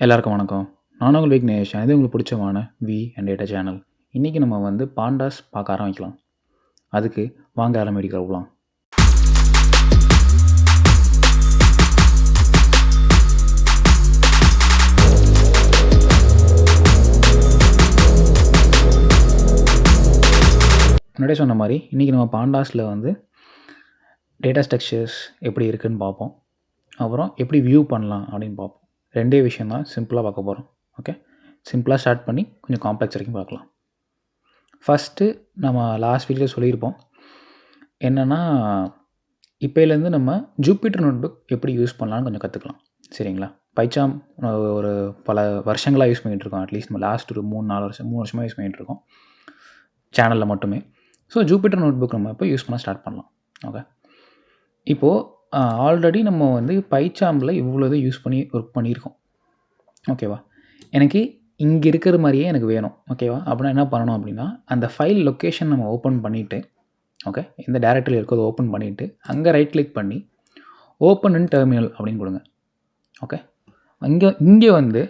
எல்லாருக்கும் வணக்கம். நான் உங்கள் விக்னேஷ். இது உங்களுக்கு பிடிச்சமான வி அண்ட் டேட்டா சேனல். இன்றைக்கி நம்ம பாண்டாஸ் பார்க்க ஆரம்பிக்கலாம். அதுக்கு வாங்க ஆரம்பிக்கலாம். முன்னாடியே சொன்ன மாதிரி இன்றைக்கி நம்ம பாண்டாஸில் டேட்டா ஸ்ட்ரக்சர்ஸ் எப்படி இருக்குதுன்னு பார்ப்போம். அப்புறம் எப்படி வியூ பண்ணலாம் அப்படின்னு பார்ப்போம். ரெண்டே விஷயம் தான் சிம்பிளாக பார்க்க போகிறோம். ஓகே, சிம்பிளாக ஸ்டார்ட் பண்ணி கொஞ்சம் காம்ப்ளெக்ஸ் வரைக்கும் பார்க்கலாம். ஃபஸ்ட்டு நம்ம லாஸ்ட் வீடியோவில் சொல்லியிருப்போம் என்னென்னா, இப்போலேருந்து நம்ம ஜூபிட்டர் நோட்புக் எப்படி யூஸ் பண்ணலான்னு கொஞ்சம் கற்றுக்கலாம். சரிங்களா? பைச்சாம் ஒரு பல வருஷங்களாக யூஸ் பண்ணிகிட்ருக்கோம். அட்லீஸ்ட் நம்ம லாஸ்ட் ஒரு 3 வருஷமாக யூஸ் பண்ணிகிட்ருக்கோம் சேனலில் மட்டுமே. ஸோ ஜூபிட்டர் நோட்புக் நம்ம இப்போ யூஸ் பண்ண ஸ்டார்ட் பண்ணலாம். ஓகே, இப்போது ஆல்ரெடி நம்ம பைச்சாம்பில் இவ்வளோ இது யூஸ் பண்ணி ஒர்க் பண்ணியிருக்கோம். ஓகேவா? எனக்கு இங்கே இருக்கிற மாதிரியே எனக்கு வேணும். ஓகேவா? அப்படின்னா என்ன பண்ணணும் அப்படின்னா, அந்த ஃபைல் லொக்கேஷன் நம்ம ஓப்பன் பண்ணிவிட்டு, ஓகே, இந்த டைரக்டரியில் இருக்கிறத ஓப்பன் பண்ணிவிட்டு அங்கே ரைட் கிளிக் பண்ணி ஓப்பன் இன் டெர்மினல் அப்படின்னு கொடுங்க. ஓகே, இங்கே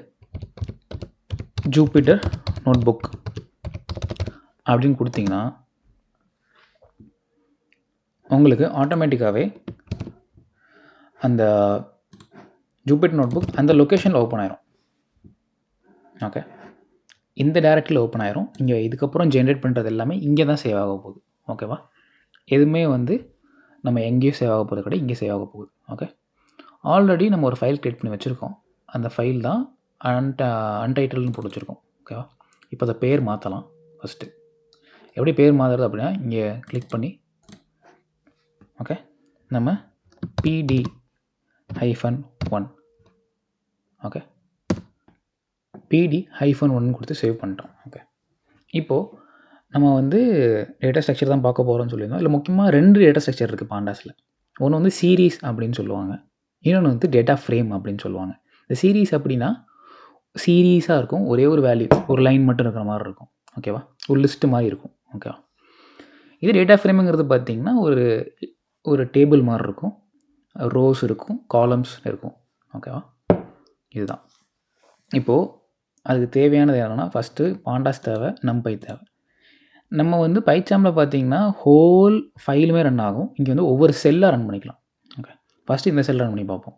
ஜூபிட்டர் நோட்புக் அப்படின்னு கொடுத்தீங்கன்னா உங்களுக்கு ஆட்டோமேட்டிக்காகவே அந்த ஜூபிட்டர் நோட்புக் அந்த லொக்கேஷனில் ஓப்பன் ஆயிரும். ஓகே, இந்த டைரக்டரியில் ஓப்பன் ஆயிரும். இங்கே இதுக்கப்புறம் ஜென்ரேட் பண்ணுறது எல்லாமே இங்கே தான் சேவ் ஆக போகுது. ஓகேவா? எதுவுமே நம்ம எங்கேயும் சேவ் ஆக போகிறது கிடையாது, இங்கே சேவ் ஆக போகுது. ஓகே, ஆல்ரெடி நம்ம ஒரு ஃபைல் க்ரியேட் பண்ணி வச்சுருக்கோம். அந்த ஃபைல் தான் அன்டைட்டில்னு போட்டு வச்சுருக்கோம். ஓகேவா? இப்போ அதை பேர் மாற்றலாம். ஃபஸ்ட்டு எப்படி பேர் மாற்றுறது அப்படின்னா, இங்கே கிளிக் பண்ணி ஓகே, நம்ம PD-1 ஓகே, PD-1 கொடுத்து சேவ் பண்ணிட்டோம். ஓகே, இப்போது நம்ம டேட்டா ஸ்ட்ரக்சர் தான் பார்க்க போகிறோம்னு சொல்லியிருந்தோம். இல்லை முக்கியமாக 2 டேட்டா ஸ்ட்ரக்சர் இருக்குது பாண்டாஸில். ஒன்று சீரீஸ் அப்படின்னு சொல்லுவாங்க, இன்னொன்று டேட்டா ஃப்ரேம் அப்படின்னு சொல்லுவாங்க. இந்த சீரீஸ் அப்படின்னா சீரீஸாக இருக்கும், ஒரே ஒரு வேல்யூ ஒரு லைன் மட்டும் இருக்கிற மாதிரி இருக்கும். ஓகேவா? ஒரு லிஸ்ட்டு மாதிரி இருக்கும். ஓகேவா? இது டேட்டா ஃப்ரேமுங்கிறது பார்த்திங்கன்னா ஒரு டேபிள் மாதிரி இருக்கும், ரோஸ் இருக்கும், காலம்ஸ் இருக்கும். ஓகேவா? இதுதான். இப்போது அதுக்கு தேவையானது என்னென்னா, ஃபஸ்ட்டு பாண்டாஸ் தேவை, நம்பை தேவை. நம்ம பைச்சாமில் பார்த்திங்கன்னா ஹோல் ஃபைலுமே ரன் ஆகும். இங்கே ஒவ்வொரு செல்லாக ரன் பண்ணிக்கலாம். ஓகே, ஃபஸ்ட்டு இந்த செல் ரன் பண்ணி பார்ப்போம்.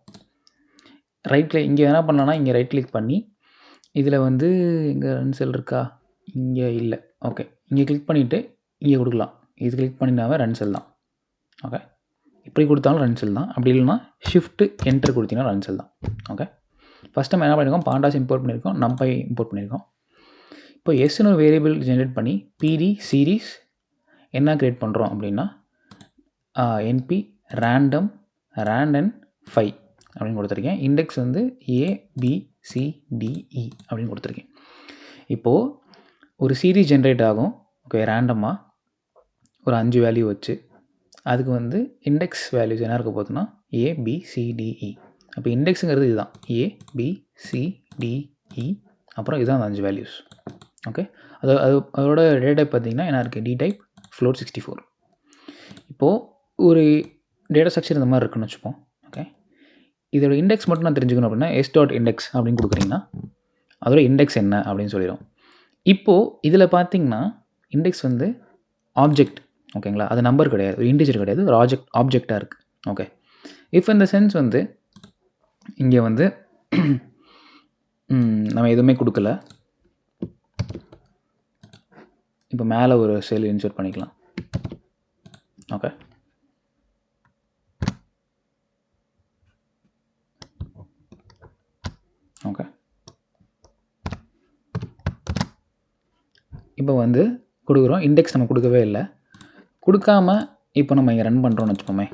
ரைட் கிளிக் இங்கே என்ன பண்ணலான்னா, இங்கே ரைட் கிளிக் பண்ணி இதில் இங்கே ரன் செல் இருக்கா? இங்கே இல்லை. ஓகே, இங்கே கிளிக் பண்ணிவிட்டு இங்கே கொடுக்கலாம். இது கிளிக் பண்ணினாவே ரன் செல் தான். ஓகே, இப்படி கொடுத்தாலும் ரன் செல் தான். அப்படி இல்லைன்னா ஷிஃப்ட்டு என்டர் கொடுத்தீங்கன்னா ரன் செல் தான். ஓகே, ஃபஸ்ட் நம்ம என்ன பண்ணியிருக்கோம், பாண்டாஸ் இம்போர்ட் பண்ணியிருக்கோம், நம்பை இம்போர்ட் பண்ணியிருக்கோம். இப்போ எஸ்ன்னு ஒரு வேரியபிள் ஜென்ரேட் பண்ணி PD சீரீஸ் என்ன க்ரியேட் பண்ணுறோம் அப்படின்னா, NP random 5 அப்படின்னு கொடுத்துருக்கேன். இண்டெக்ஸ் ABCDE அப்படின்னு கொடுத்துருக்கேன். இப்போது ஒரு சீரீஸ் ஜென்ரேட் ஆகும். ஓகே, ரேண்டமாக ஒரு 5 வேல்யூ வச்சு அதுக்கு இண்டெக்ஸ் வேல்யூஸ் என்ன இருக்க போகுதுன்னா ABCDE. அப்போ இண்டெக்ஸுங்கிறது இதுதான், ABCDE. அப்புறம் இதுதான் அந்த 5 வேல்யூஸ். ஓகே, அதோட டேட்டா டைப் பார்த்திங்கன்னா என்ன இருக்குது, D டைப் float 64. இப்போது ஒரு டேட்டா ஸ்ட்ரக்சர் இந்த மாதிரி இருக்குன்னு வச்சுப்போம். ஓகே, இதோட இண்டெக்ஸ் மட்டும் நான் தெரிஞ்சுக்கணும் அப்படின்னா s.index அப்படின்னு கொடுக்குறீங்கன்னா அதோட இண்டெக்ஸ் என்ன அப்படின்னு சொல்லிடும். இப்போது இதில் பார்த்திங்கன்னா இண்டெக்ஸ் ஆப்ஜெக்ட். ஓகேங்களா? அது நம்பர் கிடையாது, ஒரு இன்டிஜர் கிடையாது, ஒரு ஆப்ஜெக்டாக இருக்குது. ஓகே, இஃப் இந்த சென்ஸ் இங்கே நம்ம எதுவுமே கொடுக்கல. இப்போ மேலே ஒரு செல் இன்சர்ட் பண்ணிக்கலாம். ஓகே, ஓகே, இப்போ கொடுக்குறோம். இண்டெக்ஸ் நம்ம கொடுக்கவே இல்லை. கொடுக்காம இப்போ நம்ம இங்கே ரன் பண்ணுறோன்னு வச்சுப்போமே,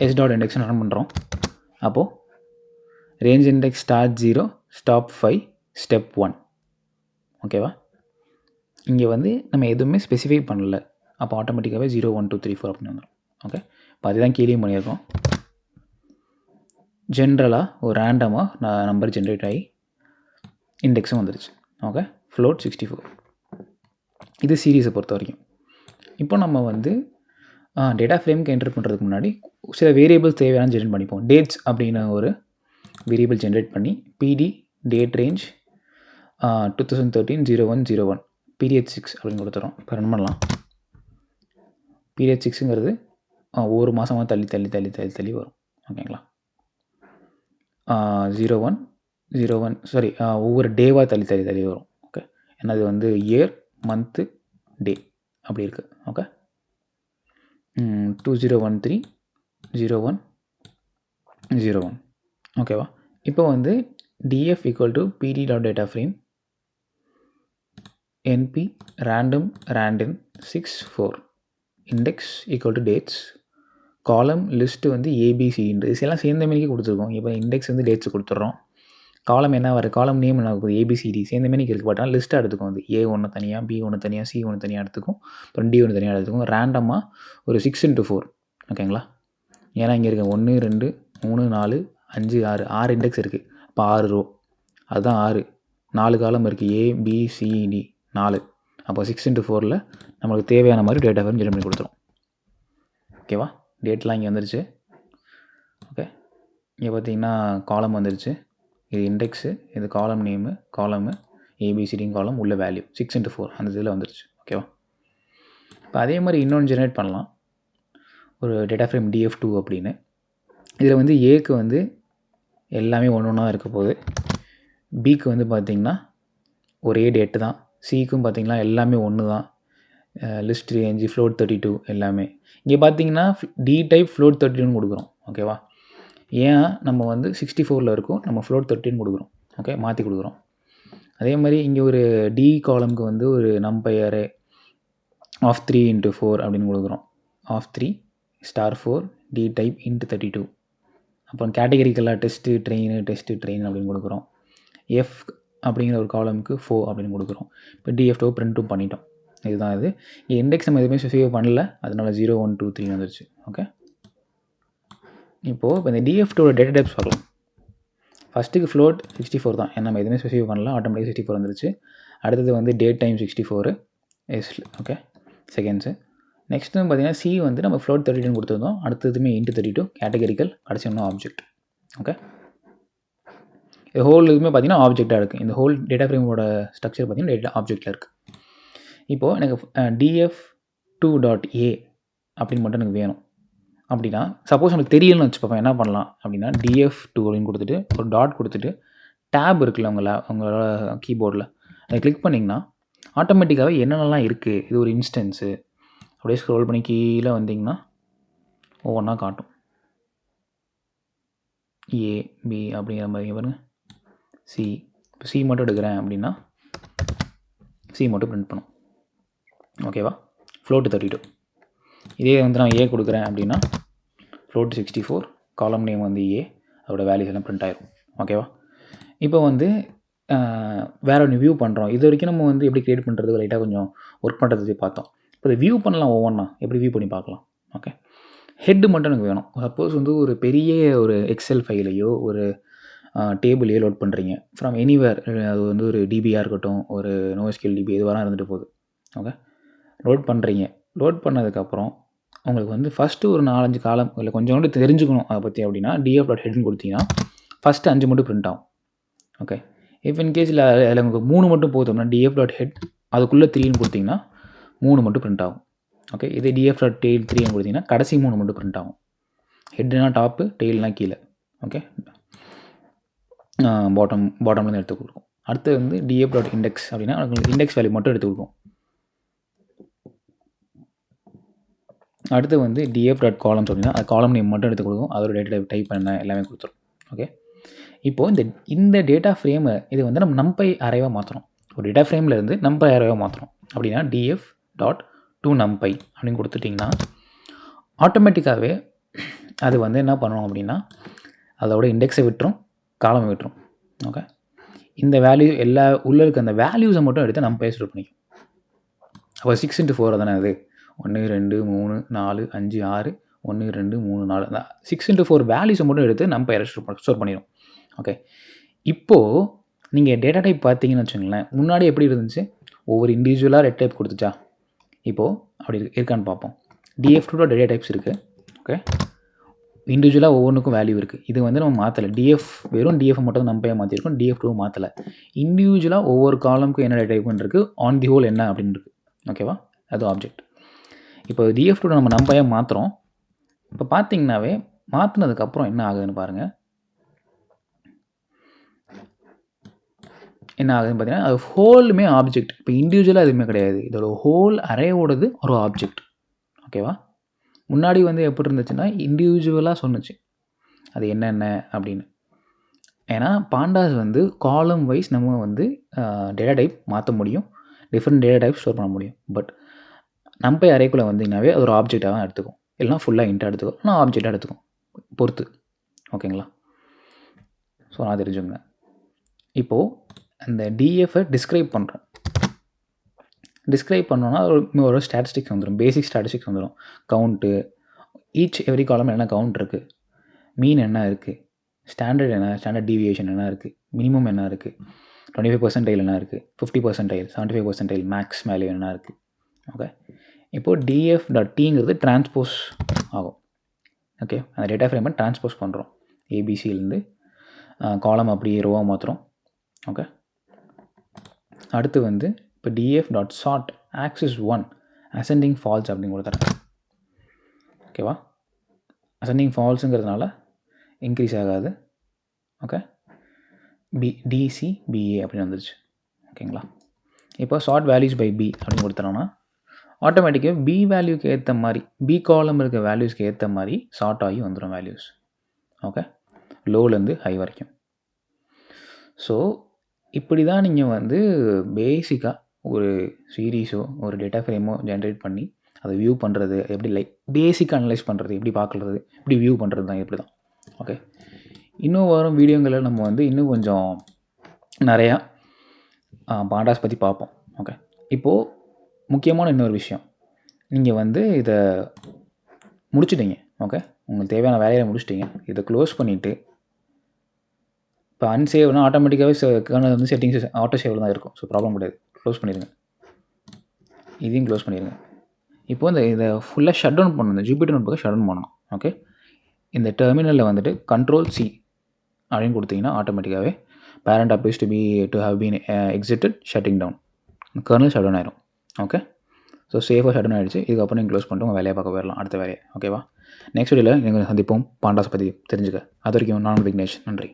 s.index ரன் பண்ணுறோம். அப்போது range index start 0 stop 5 step 1. ஓகேவா? இங்கே நம்ம எதுவுமே ஸ்பெசிஃபை பண்ணல. அப்போ ஆட்டோமேட்டிக்காகவே 0 1 2 3 4 அப்படின்னு வந்துடும். ஓகே, இப்போ அதுதான் கீழேயும் பண்ணியிருக்கோம். ஜென்ரலாக ஒரு ரேண்டமாக நம்பர் ஜென்ரேட் ஆகி இண்டெக்ஸும் வந்துடுச்சு. Okay, float 64. இது சீரீஸை பொறுத்த வரைக்கும். இப்போ நம்ம டேட்டா ஃப்ரேமுக்கு என்டர் பண்ணுறதுக்கு முன்னாடி சில வேரியபிள்ஸ் தேவையான ஜென்ரேட் பண்ணிப்போம். டேட்ஸ் அப்படின்னு ஒரு வேரியபிள் ஜென்ரேட் பண்ணி பிடி டேட் ரேஞ்ச் 2013-01-01 பீரியட் 6 அப்படின்னு கொடுத்துறோம். இப்போ ரன் பண்ணலாம். பீரியட் 6ங்கிறது ஒவ்வொரு மாதமாக தள்ளி வரும். ஓகேங்களா? 01 சாரி ஒவ்வொரு டேவாக தள்ளி வரும். ஓகே, ஏன்னா அது வந்து இயர், மந்த்து, டே அப்படி இருக்குது. ஓகே, 2013-01-01 ஓகேவா? இப்போ வந்து df equal to pd.data frame np random random 64 index equal to dates காலம் லிஸ்ட்டு வந்து ஏபிசின்றது எல்லாம் சேர்ந்த மாரிக்கே கொடுத்துருக்கோம். இப்போ இண்டெக்ஸ் வந்து டேட்ஸ் கொடுத்துட்றோம். காலம் என்ன வரும், காலம் நேம் என்ன ஆகுது, ஏபிசிடி சேர்ந்த மாரிக்கு இருக்குது. பட் ஆனால் லிஸ்ட்டாக எடுத்துக்கும். அது ஏ ஒன்று தனியாக, பி ஒன்று தனியாக, சி ஒன்று தனியாக எடுத்துக்கும். அப்புறம் டி ஒன்று தனியாக எடுத்துக்கும். ரேண்டமாக ஒரு 6x4 ஓகேங்களா? ஏன்னா இங்கே இருக்க 1 2 3 4 5 6 6 இண்டெக்ஸ் இருக்குது. இப்போ 6 ரோ, அதுதான் 6 4 காலம் இருக்குது. ஏ பி சி டி 4. அப்போ 6x4ல் நம்மளுக்கு தேவையான மாதிரி டேட்டா ஃப்ரேம் ஜெனரேட் பண்ணி கொடுத்துரும். ஓகேவா? டேட்லாம் இங்கே வந்துருச்சு. ஓகே, இங்கே பார்த்தீங்கன்னா காலம் வந்துருச்சு. இது இண்டெக்ஸு, இது காலம் நேமு, காலமு ஏபிசிடிங் காலம் உள்ள வேல்யூ 6x4 அந்த இதில் வந்துருச்சு. ஓகேவா? இப்போ அதே மாதிரி இன்னொன்று ஜெனரேட் பண்ணலாம், ஒரு டேட்டா ஃப்ரேம் df2 அப்படின்னு. இதில் வந்து ஏக்கு வந்து எல்லாமே ஒன்று ஒன்றா இருக்க போகுது. பிக்கு வந்து பார்த்திங்கன்னா ஒரே டேட்டு தான். சிக்கும் பார்த்திங்கன்னா எல்லாமே ஒன்று தான். லிஸ்ட் ரேஞ்சு ஃப்ளோட் 32 எல்லாமே. இங்கே பார்த்தீங்கன்னா டி டைப் ஃப்ளோட் 32ன்னு கொடுக்குறோம். ஓகேவா? ஏன் நம்ம வந்து 64ல் இருக்கும், நம்ம ஃப்ளோட் 13 கொடுக்குறோம். ஓகே, மாற்றி கொடுக்குறோம். அதே மாதிரி இங்கே ஒரு டி காலமுக்கு வந்து ஒரு நம்பை அரே ஆஃப் 3x4 அப்படின்னு கொடுக்குறோம். Of 3 *4 d type int 32. அப்புறம் கேட்டகரிக்கெல்லாம் டெஸ்ட்டு ட்ரெயின் அப்படின்னு கொடுக்குறோம். எஃப் அப்படிங்கிற ஒரு காலமுக்கு 4 அப்படின்னு கொடுக்குறோம். இப்போ df2 பிரிண்ட்டும் பண்ணிட்டோம். இதுதான் இது. இங்கே இண்டெக்ஸ் நம்ம எதுவுமே ஸ்பெசிஃபை பண்ணல, அதனால 0 1 2 3 வந்துருச்சு. ஓகே, இப்போது இப்போ இந்த df2 டேட்டா டைப்ஸ் பார்க்கலாம். ஃபஸ்ட்டுக்கு ஃப்ளோட் 64 தான், ஏன்னா நம்ம எதுவுமே ஸ்பெசிஃபை பண்ணல, ஆட்டோமேட்டிக் 64 வந்துருச்சு. அடுத்தது வந்து date time 64 s. Okay, seconds. Next பார்த்தீங்கன்னா சி வந்து நம்ம ஃப்ளோட் 32 கொடுத்துருந்தோம். அடுத்ததுமே இன்ட்டு 32 கேட்டகரிக்கல், கடைசி ஒன்று ஆப்ஜெக்ட். ஓகே, இது ஹோல் இதுவுமே பார்த்தீங்கன்னா ஆப்ஜெக்டாக இருக்குது. இந்த ஹோல் டேட்டா ஃப்ரேமோட ஸ்ட்ரக்சர் பார்த்தீங்கன்னா டேட்டா ஆப்ஜெக்டில் இருக்குது. இப்போது எனக்கு df2.a அப்படின்னு மட்டும் எனக்கு வேணும் அப்படின்னா, சப்போஸ் எனக்கு தெரியலன்னு வச்சுப்போம், என்ன பண்ணலாம் அப்படின்னா df2 அப்படின்னு கொடுத்துட்டு ஒரு டாட் கொடுத்துட்டு டேப் இருக்குல்ல உங்களோட கீபோர்டில் அதை கிளிக் பண்ணிங்கன்னா ஆட்டோமேட்டிக்காகவே என்னென்னலாம் இருக்குது, இது ஒரு இன்ஸ்டன்ஸு அப்படியே ஸ்க்ரோல் பண்ணி கீழே வந்தீங்கன்னா ஒவ்வொன்றா காட்டும். ஏ பி அப்படிங்கிற மாதிரி பாருங்கள். சி, இப்போ சி மட்டும் எடுக்கிறேன் அப்படின்னா சி மட்டும் பிரிண்ட் பண்ணும். ஓகேவா? ஃப்ளோட் 32. இதே வந்து நான் ஏ கொடுக்குறேன் அப்படின்னா ஃப்ளோட் 64, காலம் நேம் வந்து ஏ, அதோட வேல்யூஸ் எல்லாம் பிரிண்ட் ஆயிரும். ஓகேவா? இப்போ வந்து வேறு ஒன்று வியூ பண்ணுறோம். இது வரைக்கும் நம்ம வந்து எப்படி க்ரியேட் பண்ணுறது, லைட்டாக கொஞ்சம் ஒர்க் பண்ணுறது பார்த்தோம். இப்போ இதை வியூ பண்ணலாம், ஒவ்வொன்றா எப்படி வியூ பண்ணி பார்க்கலாம். ஓகே, ஹெட்டு மட்டும் எனக்கு வேணும். சப்போஸ் வந்து ஒரு பெரிய ஒரு எக்ஸல் ஃபைலையோ ஒரு டேபிளையோ லோட் பண்ணுறீங்க ஃப்ரம் எனிவேர், அது வந்து ஒரு டிபியாக இருக்கட்டும், ஒரு நோஎஸ்கியூஎல் டிபி எதுவாக இருந்துட்டு போகுது. ஓகே, லோட் பண்ணுறீங்க. லோட் பண்ணதுக்கப்புறம் உங்களுக்கு வந்து ஃபஸ்ட்டு ஒரு 4-5 காலம் இல்லை கொஞ்சம் கூட தெரிஞ்சுக்கணும் அதை பற்றி அப்படின்னா df.headன்னு கொடுத்தீங்கன்னா ஃபஸ்ட்டு 5 மட்டும் பிரிண்ட் ஆகும். ஓகே, இஃப் இன்கேஸ் இல்லை அதில் உங்களுக்கு 3 மட்டும் போதும்னா df.head அதுக்குள்ளே 3ன்னு கொடுத்தீங்கன்னா 3 மட்டும் பிரிண்ட் ஆகும். ஓகே, இதே df.tail 3ன்னு கொடுத்தீங்கன்னா கடைசி 3 மட்டும் பிரிண்ட் ஆகும். ஹெட்னா டாப்பு, டெயில்னா கீழே. ஓகே, பாட்டம்லேருந்து எடுத்து கொடுக்கும். அடுத்து வந்து df.index அப்படின்னா இண்டெக்ஸ் வேல்யூ மட்டும் எடுத்து கொடுக்கும். அடுத்து வந்து df.columns அப்படின்னா அது காலம் நேம் மட்டும் எடுத்து கொடுக்கும். அதோட டேட்டா டைப் பண்ண எல்லாமே கொடுத்துரும். ஓகே, இப்போது இந்த டேட்டா ஃப்ரேமை இது வந்து நம்ம நம்பை அரேவாக மாற்றுறோம். ஒரு டேட்டா ஃப்ரேமில் இருந்து நம்பை அரேவாக மாற்றுறோம் அப்படின்னா df.toNumpy அப்படின்னு கொடுத்துட்டிங்கன்னா ஆட்டோமேட்டிக்காகவே அது வந்து என்ன பண்ணணும் அப்படின்னா அதோட இண்டெக்ஸை விட்டுரும், காலமை விட்டுரும். ஓகே, இந்த வேல்யூ எல்லா உள்ளே இருக்க அந்த வேல்யூஸை மட்டும் எடுத்து நம்பை ஸ்டோர் பண்ணிக்கும். அப்போ 6x4 தானே அது 1 2 3 4 5 6 1 2 3 4 6x4 வேல்யூஸை மட்டும் எடுத்து நம்ம ஸ்டோர் பண்ணிடும். ஓகே, இப்போது நீங்கள் டேட்டா டைப் பார்த்தீங்கன்னு வச்சுங்களேன், முன்னாடி எப்படி இருந்துச்சு, ஒவ்வொரு இண்டிவிஜுவலாக ரெட் டைப் கொடுத்துச்சா, இப்போது அப்படி இருக்கான்னு பார்ப்போம். df2 டேட்டா டைப்ஸ் இருக்குது. ஓகே, இண்டிவிஜுவலாக ஒவ்வொன்றுக்கும் வேல்யூ இருக்குது. இது வந்து நம்ம மாற்றலை. வெறும் டிஎஃப் மட்டும் நம்ம பையன் மாற்றிருக்கோம். டிஎஃப்2 மாற்றலை. இண்டிவிஜுவலாக ஒவ்வொரு காலமுக்கும் என்ன டேட்டா டைப்னு இருக்குது, ஆன் தி ஹோல் என்ன அப்படின்னு இருக்குது. ஓகேவா? அது ஆப்ஜெக்ட். இப்போ டிஎஃப்2 நம்ம பையன் மாற்றுறோம். இப்போ பார்த்தீங்கன்னாவே மாற்றினதுக்கப்புறம் என்ன ஆகுதுன்னு பாருங்கள். என்ன ஆகுதுன்னு பார்த்தீங்கன்னா, அது ஹோலுமே ஆப்ஜெக்ட். இப்போ இண்டிவிஜுவலாக எதுவுமே கிடையாது. இதோட ஹோல் அரேவோடது ஒரு ஆப்ஜெக்ட். ஓகேவா? முன்னாடி வந்து எப்படி இருந்துச்சுன்னா, இண்டிவிஜுவலாக சொன்னுச்சு. அது என்னென்ன அப்படின்னு. ஏன்னா பாண்டாஸ் வந்து காலம் வைஸ் நம்ம வந்து டேட்டா டைப் மாற்ற முடியும். டிஃப்ரெண்ட் டேட்டா டைப் ஸ்டோர் பண்ண முடியும். பட் நம்பை அரேக்குள்ளே வந்தீங்கன்னாவே அது ஒரு ஆப்ஜெக்டாக தான் எடுத்துக்கும். இல்லைனா ஃபுல்லாக இன்ட்டாக எடுத்துக்கும். ஆனால் ஆப்ஜெக்டாக எடுத்துக்கும் பொறுத்து. ஓகேங்களா? ஸோ நான் தெரிஞ்சுங்க. இப்போது அந்த டிஎஃப்பை டிஸ்கிரைப் பண்ணுறோம். டிஸ்கிரைப் பண்ணோன்னா ஒரு ஸ்டாட்டிஸ்டிக்ஸ் வந்துடும். பேசிக் ஸ்டாட்டிஸ்டிக்ஸ் வந்துடும். கவுண்ட்டு, ஈச் எவ்ரி காலம் என்ன கவுண்ட் இருக்குது, மீன் என்ன இருக்குது, ஸ்டாண்டர்ட் என்ன, ஸ்டாண்டர்ட் டீவியேஷன் என்ன இருக்குது, மினிமம் என்ன இருக்குது, 25% என்ன இருக்குது, 50%, 75% மேக்ஸ் வேல்யூ என்ன இருக்குது. ஓகே. இப்போது df.tங்கிறது டிரான்ஸ்போஸ் ஆகும். ஓகே. அந்த டேட்டா ஃப்ரேமை டிரான்ஸ்போஸ் பண்ணுறோம். ஏபிசியிலேருந்து காலம் அப்படியே ரோவாக மாற்றுறோம். ஓகே. அடுத்து வந்து இப்போ df.sort axis 1 ascending false அப்படின்னு கொடுத்துறேன். ஓகேவா? அசெண்டிங் ஃபால்ஸுங்கிறதுனால இன்க்ரீஸ் ஆகாது. ஓகே. டிசிபிஏ அப்படின்னு வந்துருச்சு. ஓகேங்களா? இப்போ சார்ட் வேல்யூஸ் பை பி அப்படின்னு கொடுத்துறோன்னா ஆட்டோமேட்டிக்காக பி வேல்யூக்கு ஏற்ற மாதிரி பி காலம் இருக்க வேல்யூஸ்க்கு ஏற்ற மாதிரி சார்ட் ஆகி வந்துடும் வேல்யூஸ். ஓகே. லோலேருந்து ஹை வரைக்கும். ஸோ இப்படி தான் நீங்கள் வந்து பேசிக்காக ஒரு சீரீஸோ ஒரு டேட்டா ஃப்ரேமோ ஜென்ரேட் பண்ணி அதை வியூ பண்ணுறது, எப்படி பேசிக்காக அனலைஸ் பண்ணுறது, எப்படி பார்க்குறது, எப்படி வியூ பண்ணுறது தான் இப்படி தான். ஓகே. இன்னும் வரும் வீடியோங்களில் நம்ம வந்து இன்னும் கொஞ்சம் நிறையா பாண்டாஸ் பற்றி பார்ப்போம். ஓகே. இப்போது முக்கியமான இன்னொரு விஷயம், நீங்கள் வந்து இதை முடிச்சிட்டிங்க. ஓகே. உங்களுக்கு தேவையான வேலையை முடிச்சிட்டிங்க. இதை க்ளோஸ் பண்ணிவிட்டு இப்போ அன்சேவ்னா ஆட்டோமேட்டிக்காகவே கர்னல் வந்து செட்டிங்ஸ் ஆட்டோ சேவில் தான் இருக்கும். ஸோ ப்ராப்ளம் கிடையாது. க்ளோஸ் பண்ணிடுங்க. இதையும் க்ளோஸ் பண்ணிடுங்க. இப்போ இதை ஃபுல்லாக ஷட் டவுன் பண்ணணும். இந்த ஜூபிட்டர் நோட்புக்கை ஷட் டவுன் பண்ணணும். ஓகே. இந்த டெர்மினலில் வந்துட்டு Ctrl+C அப்படின்னு கொடுத்தீங்கன்னா ஆட்டோமேட்டிக்காகவே parent appears to have been exited shutting down. Kernel shut down ஆயிரும். ஓகே. ஸோ சேஃபாக ஷட் டவுன் ஆகிடுச்சு. இதுக்கப்புறம் நீங்கள் க்ளோஸ் பண்ணிட்டு உங்கள் வேலையை பார்க்க போயிடலாம். அடுத்த வேலையை. ஓகேவா? நெக்ஸ்ட் வீடியோவில் நீங்கள் சந்திப்போம். பாண்டாஸ் பற்றி தெரிஞ்சுக்க. அது வரைக்கும் நான் விக்னேஷ். நன்றி.